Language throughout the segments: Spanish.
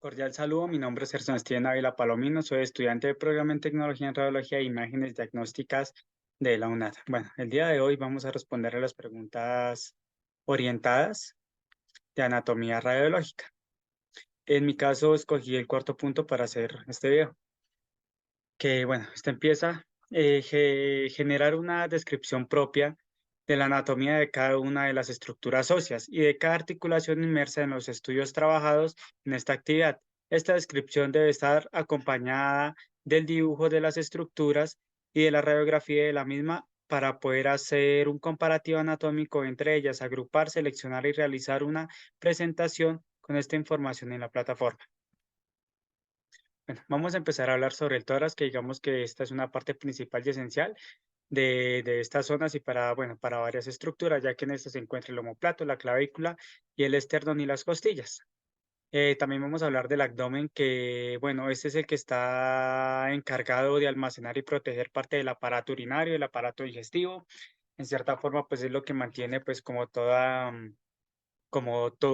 Cordial saludo, mi nombre es Gerson Steven Ávila Palomino, soy estudiante de Programa en Tecnología en Radiología e Imágenes Diagnósticas de la UNAD. Bueno, el día de hoy vamos a responder a las preguntas orientadas de anatomía radiológica. En mi caso, escogí el cuarto punto para hacer este video, que bueno, este empieza generar una descripción propia de la anatomía de cada una de las estructuras óseas y de cada articulación inmersa en los estudios trabajados en esta actividad. Esta descripción debe estar acompañada del dibujo de las estructuras y de la radiografía de la misma para poder hacer un comparativo anatómico entre ellas, agrupar, seleccionar y realizar una presentación con esta información en la plataforma. Bueno, vamos a empezar a hablar sobre el tórax, que digamos que esta es una parte principal y esencial de estas zonas y para, bueno, para varias estructuras, ya que en esta se encuentra el omóplato, la clavícula y el esternón y las costillas. También vamos a hablar del abdomen, que, bueno, este es el que está encargado de almacenar y proteger parte del aparato urinario, del aparato digestivo. En cierta forma, pues es lo que mantiene, pues, como todo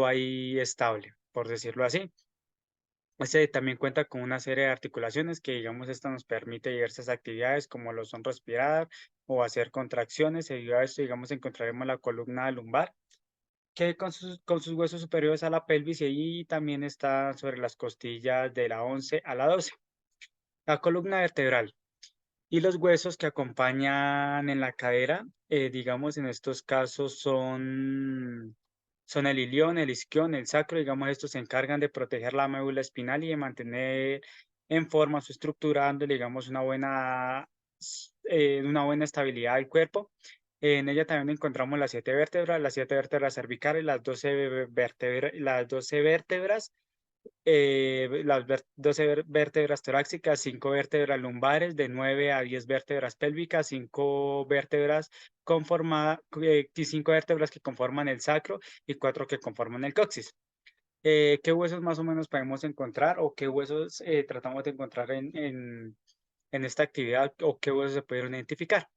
ahí estable, por decirlo así. Este también cuenta con una serie de articulaciones que, digamos, esta nos permite diversas actividades como lo son respirar o hacer contracciones. Debido a esto, digamos, encontraremos la columna lumbar, que con sus huesos superiores a la pelvis y ahí también está sobre las costillas de la 11 a la 12. La columna vertebral y los huesos que acompañan en la cadera, digamos, en estos casos son el ilión, el isquión, el sacro, digamos, estos se encargan de proteger la médula espinal y de mantener en forma su estructura, dándole, digamos, una buena estabilidad al cuerpo. En ella también encontramos las 7 vértebras cervicales, las 12 vértebras 12 vértebras torácicas, 5 vértebras lumbares, de 9 a 10 vértebras pélvicas, 5 vértebras que conforman el sacro y 4 que conforman el coxis. ¿Qué huesos más o menos podemos encontrar o qué huesos tratamos de encontrar en esta actividad o qué huesos se pudieron identificar?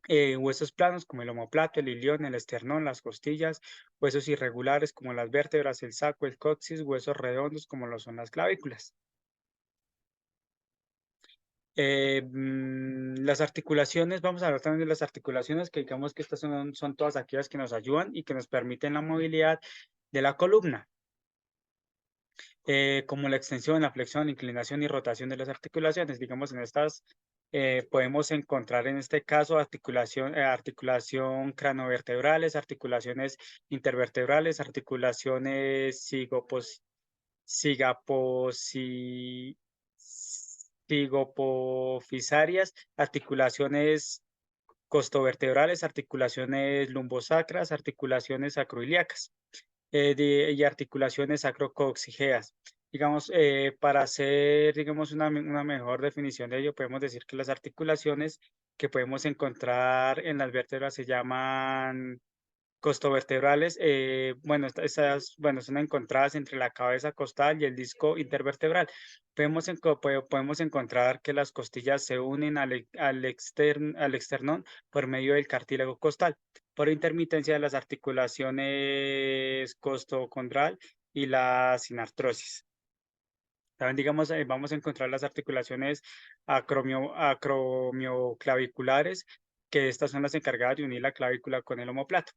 Huesos planos como el omóplato, el ilión, el esternón, las costillas, huesos irregulares como las vértebras, el saco, el coxis, huesos redondos como lo son las clavículas. Las articulaciones, vamos a hablar también de las articulaciones, que digamos que estas son todas aquellas que nos ayudan y que nos permiten la movilidad de la columna, como la extensión, la flexión, inclinación y rotación de las articulaciones. Digamos, en estas podemos encontrar en este caso articulación cranovertebrales, articulaciones intervertebrales, articulaciones cigaposi- cigopofisarias, articulaciones costovertebrales, articulaciones lumbosacras, articulaciones sacroiliacas y articulaciones sacrocoxígeas. Digamos, para hacer, digamos, una mejor definición de ello, podemos decir que las articulaciones que podemos encontrar en las vértebras se llaman costovertebrales. Bueno, bueno, son encontradas entre la cabeza costal y el disco intervertebral. Podemos encontrar que las costillas se unen al externón por medio del cartílago costal, por intermitencia de las articulaciones costocondral y la sinartrosis. También, digamos, vamos a encontrar las articulaciones acromioclaviculares, que estas son las encargadas de unir la clavícula con el omóplato.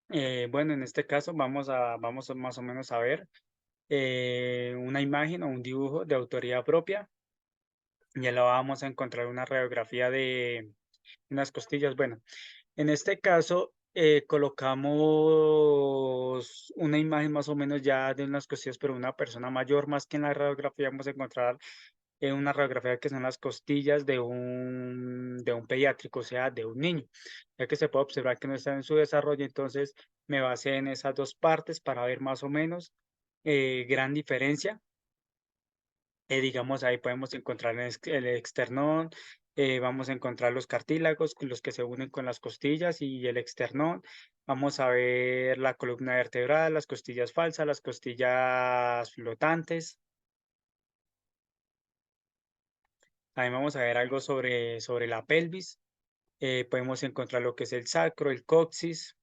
Bueno, en este caso vamos más o menos a ver una imagen o un dibujo de autoría propia. Ya lo vamos a encontrar una radiografía de unas costillas. Bueno, en este caso colocamos una imagen más o menos ya de unas costillas, pero una persona mayor, más que en la radiografía vamos a encontrar una radiografía que son las costillas de un pediátrico, o sea, de un niño, ya que se puede observar que no está en su desarrollo. Entonces me basé en esas dos partes para ver más o menos gran diferencia. Digamos, ahí podemos encontrar el externón, vamos a encontrar los cartílagos, los que se unen con las costillas y el externón. Vamos a ver la columna vertebral, las costillas falsas, las costillas flotantes. También vamos a ver algo sobre la pelvis. Podemos encontrar lo que es el sacro, el coxis.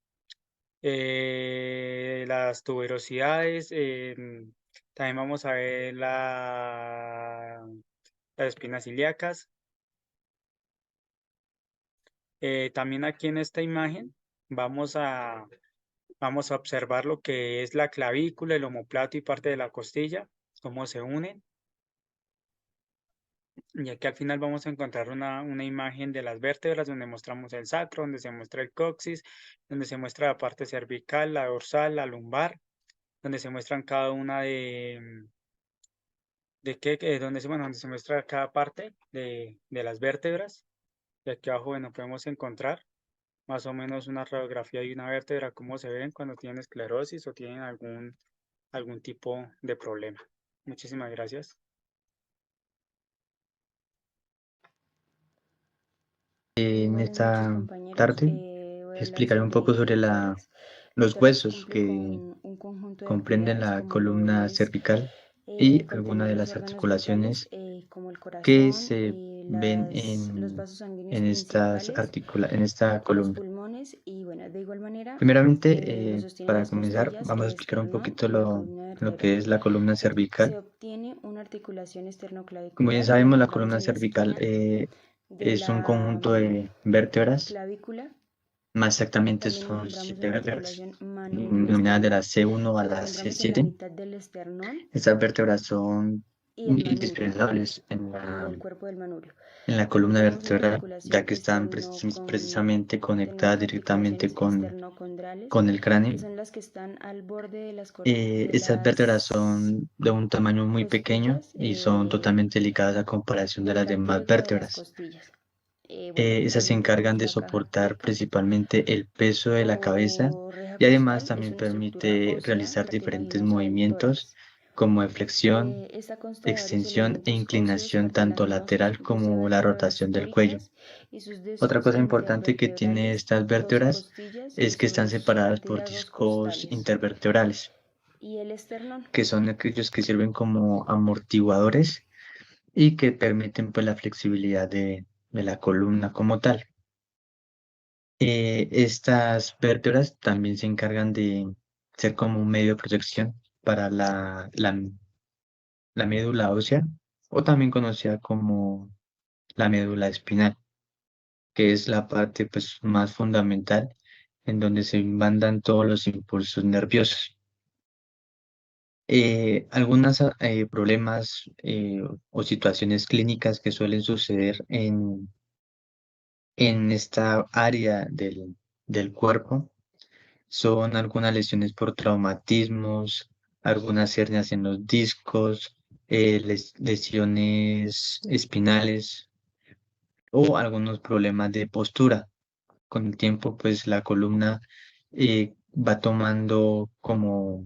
las tuberosidades, también vamos a ver las espinas ilíacas. También aquí en esta imagen vamos a observar lo que es la clavícula, el omóplato y parte de la costilla, cómo se unen. Y aquí al final vamos a encontrar una imagen de las vértebras donde mostramos el sacro, donde se muestra el coxis, donde se muestra la parte cervical, la dorsal, la lumbar, donde se muestran cada una donde se muestra cada parte de las vértebras. Y aquí abajo, bueno, podemos encontrar más o menos una radiografía de una vértebra, cómo se ven cuando tienen esclerosis o tienen algún tipo de problema. Muchísimas gracias. En Buenas noches, esta compañeros. tarde Voy a hablar explicaré un sobre poco sobre vértebras. los Vértebras huesos cumple que con un conjunto de comprenden actividades la como lo columna es cervical y algunas contener de los las órganos vitales articulaciones como el que corazón se y ven los vasos sanguíneos en principales, en esta los columna. pulmones y bueno, de igual manera lo Primeramente, sostienen para las comenzar, costillas, vamos a el explicar un esternón poquito y la columna lo que vertebral. es la columna Se cervical. obtiene una articulación Como bien esternoclavicular que la sabemos, la encontramos columna en la cervical esquina de es un la conjunto de vértebras. clavícula. Más exactamente También son encontramos 7 una vértebras, articulación denominadas de la manubrio-esternal C1 a que la la encontramos en la C7. mitad del esternón Estas vértebras son y el manubrio indispensables o el cuerpo del manubrio. en la También columna tenemos una vertebral, ya articulación que están precisamente conectadas tenemos directamente articulaciones esternocondrales con el que cráneo. son las que están al borde de Estas vértebras las son de un tamaño muy pequeño costillas y son totalmente delicadas a comparación de del las demás cartílago de las vértebras. costillas. Bueno, Esas se encargan tenemos de la caja soportar tóraca principalmente el peso de la cabeza o reja y además costal, es también una estructura permite ósea realizar diferentes cartilaginosa del movimientos tórax. como flexión, Esta consta de varios extensión e elementos óseos inclinación tanto cartilaginosos, lateral dos como la vértebras rotación del cuello. tóricas y sus Otra dos cosa importante que tiene intervertebrales, estas dos vértebras costillas y es que están sus separadas por cartílagos discos costales intervertebrales, y el esternón. que son aquellos que sirven como amortiguadores y que permiten pues la flexibilidad de la columna como tal. Estas vértebras también se encargan de ser como un medio de protección para la médula ósea o también conocida como la médula espinal, que es la parte pues más fundamental en donde se mandan todos los impulsos nerviosos. Algunos problemas o situaciones clínicas que suelen suceder en esta área del cuerpo son algunas lesiones por traumatismos, algunas hernias en los discos, lesiones espinales o algunos problemas de postura. Con el tiempo, pues la columna va tomando como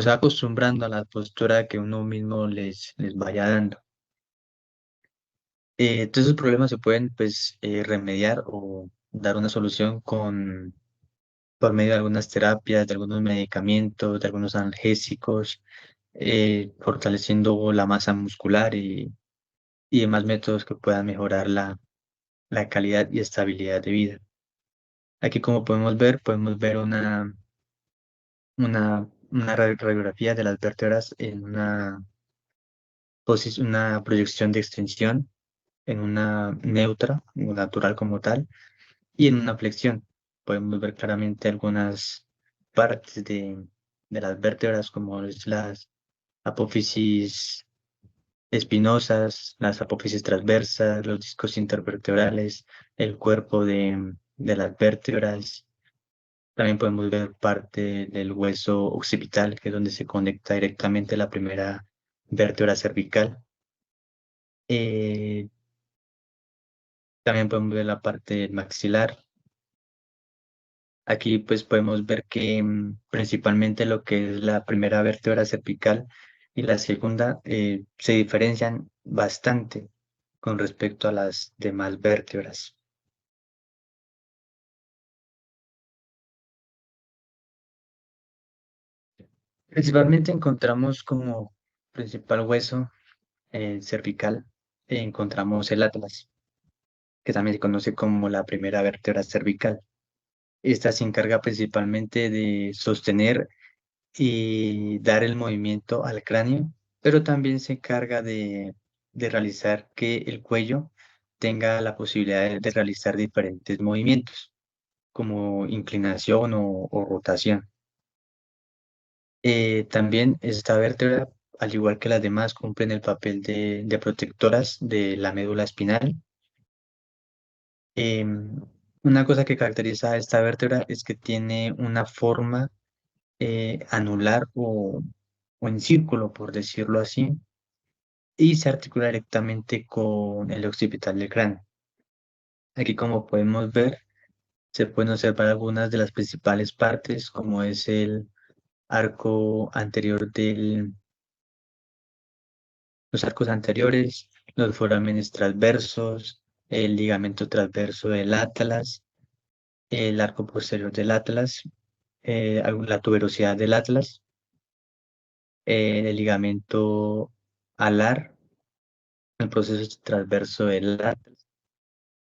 se va acostumbrando a la postura que uno mismo les vaya dando. Todos esos problemas se pueden pues remediar o dar una solución por medio de algunas terapias, de algunos medicamentos, de algunos analgésicos, fortaleciendo la masa muscular y demás métodos que puedan mejorar la calidad y estabilidad de vida. Aquí como podemos ver una radiografía de las vértebras en una proyección de extensión, en una neutra, o natural como tal, y en una flexión. Podemos ver claramente algunas partes de las vértebras, como es las apófisis espinosas, las apófisis transversas, los discos intervertebrales, el cuerpo de las vértebras. También podemos ver parte del hueso occipital, que es donde se conecta directamente la primera vértebra cervical. Eh, También podemos ver la parte del maxilar. Aquí pues podemos ver que principalmente lo que es la primera vértebra cervical y la segunda se diferencian bastante con respecto a las demás vértebras. Principalmente encontramos como principal hueso cervical, encontramos el atlas, que también se conoce como la primera vértebra cervical. Esta se encarga principalmente de sostener y dar el movimiento al cráneo, pero también se encarga de realizar que el cuello tenga la posibilidad de realizar diferentes movimientos, como inclinación o rotación. También esta vértebra, al igual que las demás, cumplen el papel de protectoras de la médula espinal. Em, una cosa que caracteriza a esta vértebra es que tiene una forma anular o en círculo, por decirlo así, y se articula directamente con el occipital del cráneo. Aquí, como podemos ver, se pueden observar algunas de las principales partes, como es el arco anterior los arcos anteriores, los forámenes transversos, el ligamento transverso del atlas, el arco posterior del atlas, la tuberosidad del atlas, el ligamento alar, el proceso transverso del atlas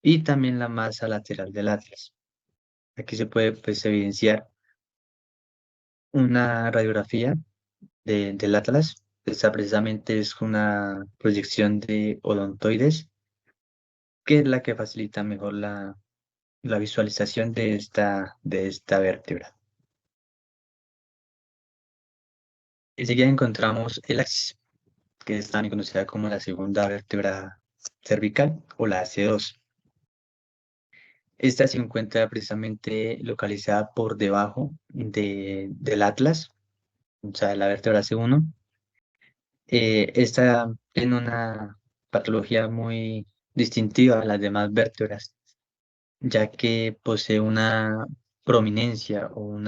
y también la masa lateral del atlas. Aquí se puede pues, evidenciar una radiografía del atlas. Esta precisamente es una proyección de odontoides, que es la que facilita mejor la visualización de esta vértebra. Enseguida encontramos el axis, que es también conocida como la segunda vértebra cervical o la AC2. Esta se encuentra precisamente localizada por debajo del atlas, o sea, de la vértebra C1. Esta tiene una patología muy distintiva a las demás vértebras, ya que posee una prominencia o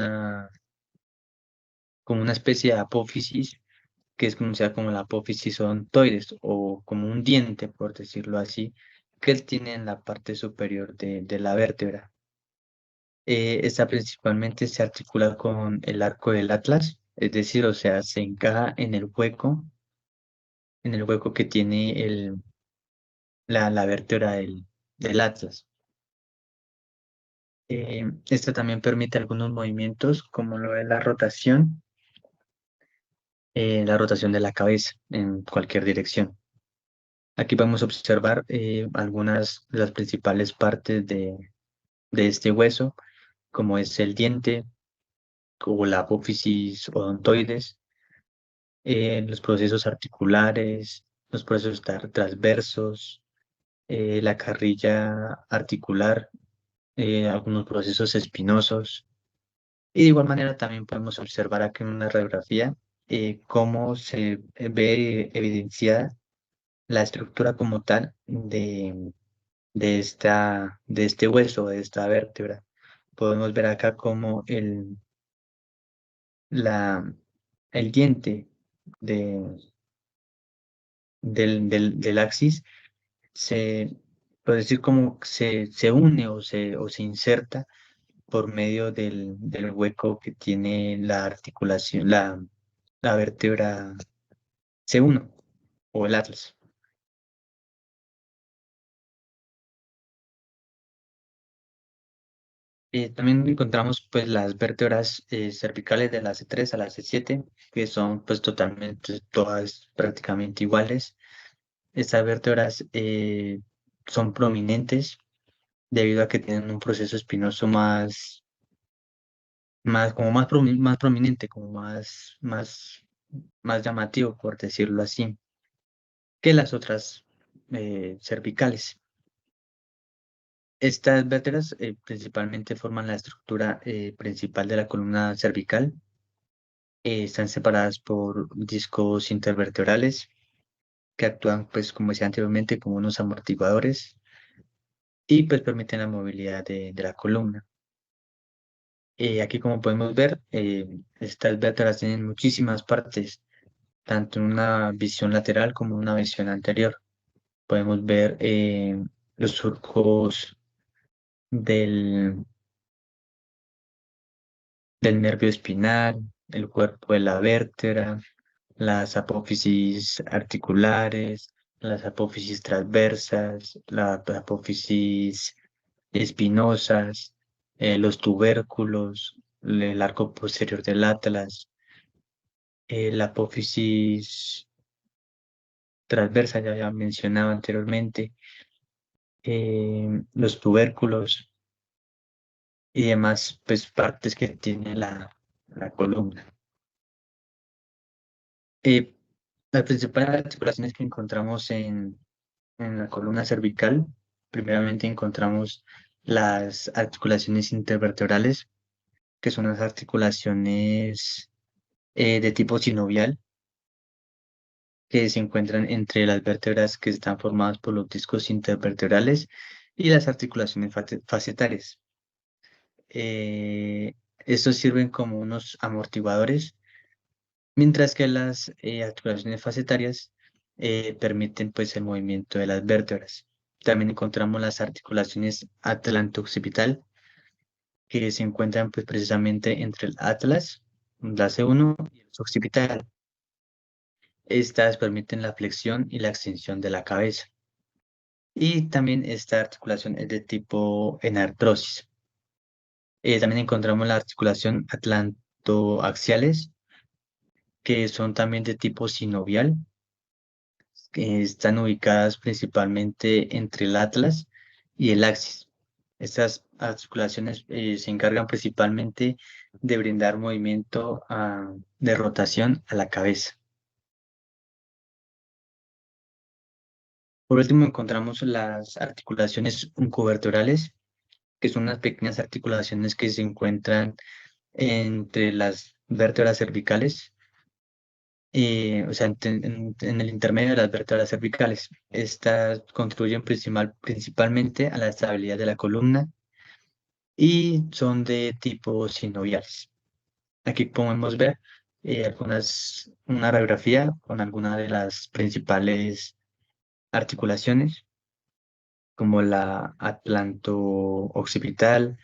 como una especie de apófisis, que es conocida como la apófisis odontoides o como un diente, por decirlo así, que él tiene en la parte superior de la vértebra. Esta principalmente se articula con el arco del atlas, es decir, o sea, se encaja en el hueco que tiene la vértebra del atlas. Esta también permite algunos movimientos, como lo es la rotación de la cabeza en cualquier dirección. Aquí vamos a observar algunas de las principales partes de este hueso, como es el diente o la apófisis odontoides, los procesos articulares, los procesos transversos, la carrilla articular, algunos procesos espinosos. Y de igual manera también podemos observar aquí en una radiografía cómo se ve evidenciada la estructura como tal de este hueso, de esta vértebra. Podemos ver acá cómo la, el diente de, del axis se, puede decir como se une o se inserta por medio del hueco que tiene la articulación, la vértebra C1 o el atlas. También encontramos pues las vértebras cervicales de la C3 a la C7, que son pues totalmente todas prácticamente iguales. Estas vértebras son prominentes debido a que tienen un proceso espinoso como más prominente, como más llamativo, por decirlo así, que las otras cervicales. Estas vértebras principalmente forman la estructura principal de la columna cervical. Están separadas por discos intervertebrales que actúan, pues, como decía anteriormente, como unos amortiguadores y pues permiten la movilidad de la columna. Aquí, como podemos ver, estas vértebras tienen muchísimas partes, tanto en una visión lateral como en una visión anterior. Podemos ver los surcos del, del nervio espinal, el cuerpo de la vértebra, las apófisis articulares, las apófisis transversas, las apófisis espinosas, los tubérculos, el arco posterior del atlas, la apófisis transversa, ya había mencionado anteriormente, los tubérculos y demás pues, partes que tiene la columna. Las principales articulaciones que encontramos en la columna cervical, primeramente encontramos las articulaciones intervertebrales, que son las articulaciones de tipo sinovial, que se encuentran entre las vértebras que están formadas por los discos intervertebrales y las articulaciones facetarias. Estos sirven como unos amortiguadores, mientras que las articulaciones facetarias permiten pues, el movimiento de las vértebras. También encontramos las articulaciones atlanto-occipital, que se encuentran pues, precisamente entre el atlas, la C1 y el occipital. Estas permiten la flexión y la extensión de la cabeza. Y también esta articulación es de tipo enartrosis. También encontramos la articulación atlantoaxiales, que son también de tipo sinovial, que están ubicadas principalmente entre el atlas y el axis. Estas articulaciones se encargan principalmente de brindar movimiento de rotación a la cabeza. Por último, encontramos las articulaciones uncovertebrales, que son unas pequeñas articulaciones que se encuentran entre las vértebras cervicales, o sea, en el intermedio de las vértebras cervicales. Estas contribuyen principalmente a la estabilidad de la columna y son de tipo sinoviales. Aquí podemos ver una radiografía con algunas de las principales articulaciones, como la atlanto-occipital,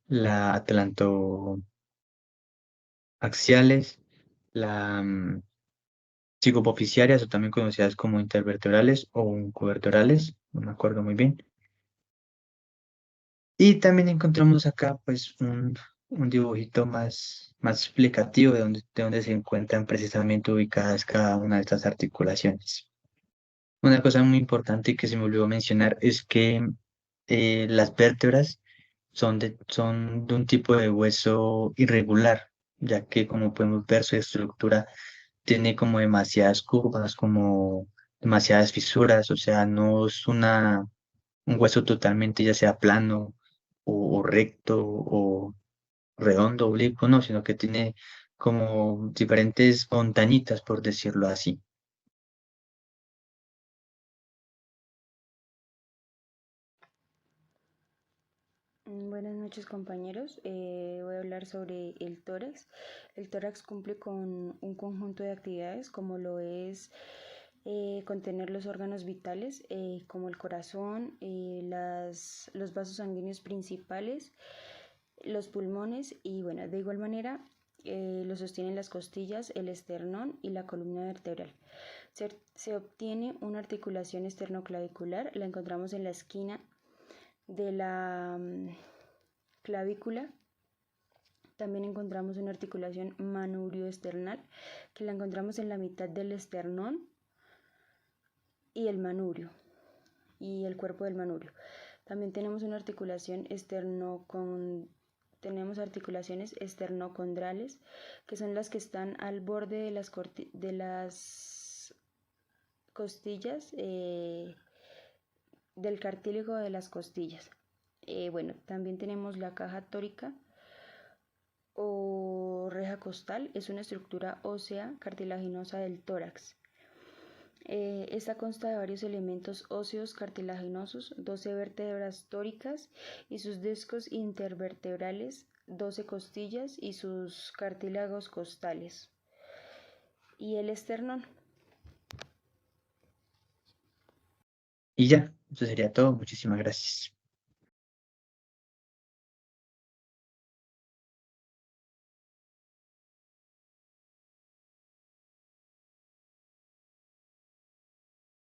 la atlanto-axiales, la psicopofisiarias o también conocidas como intervertebrales o uncovertebrales, no me acuerdo muy bien. Y también encontramos acá pues un dibujito más explicativo de dónde se encuentran precisamente ubicadas cada una de estas articulaciones. Una cosa muy importante que se me olvidó mencionar es que las vértebras son de un tipo de hueso irregular, ya que como podemos ver su estructura tiene como demasiadas curvas, como demasiadas fisuras, o sea, no es un hueso totalmente ya sea plano o recto o redondo, oblicuo, no, sino que tiene como diferentes montañitas, por decirlo así. Buenas noches, compañeros. Voy a hablar sobre el tórax. El tórax cumple con un conjunto de actividades como lo es contener los órganos vitales como el corazón, los vasos sanguíneos principales, los pulmones y bueno, de igual manera lo sostienen las costillas, el esternón y la columna vertebral. Se obtiene una articulación esternoclavicular, la encontramos en la esquina de la clavícula. También encontramos una articulación manubrio-esternal, que la encontramos en la mitad del esternón y el manubrio y el cuerpo del manubrio. También tenemos una articulación tenemos articulaciones esternocondrales, que son las que están al borde de las costillas, del cartílago de las costillas. Bueno, también tenemos la caja tórica o reja costal, es una estructura ósea cartilaginosa del tórax. Esta consta de varios elementos óseos cartilaginosos, 12 vértebras tóricas y sus discos intervertebrales, 12 costillas y sus cartílagos costales. Y el esternón. Y ya, eso sería todo. Muchísimas gracias.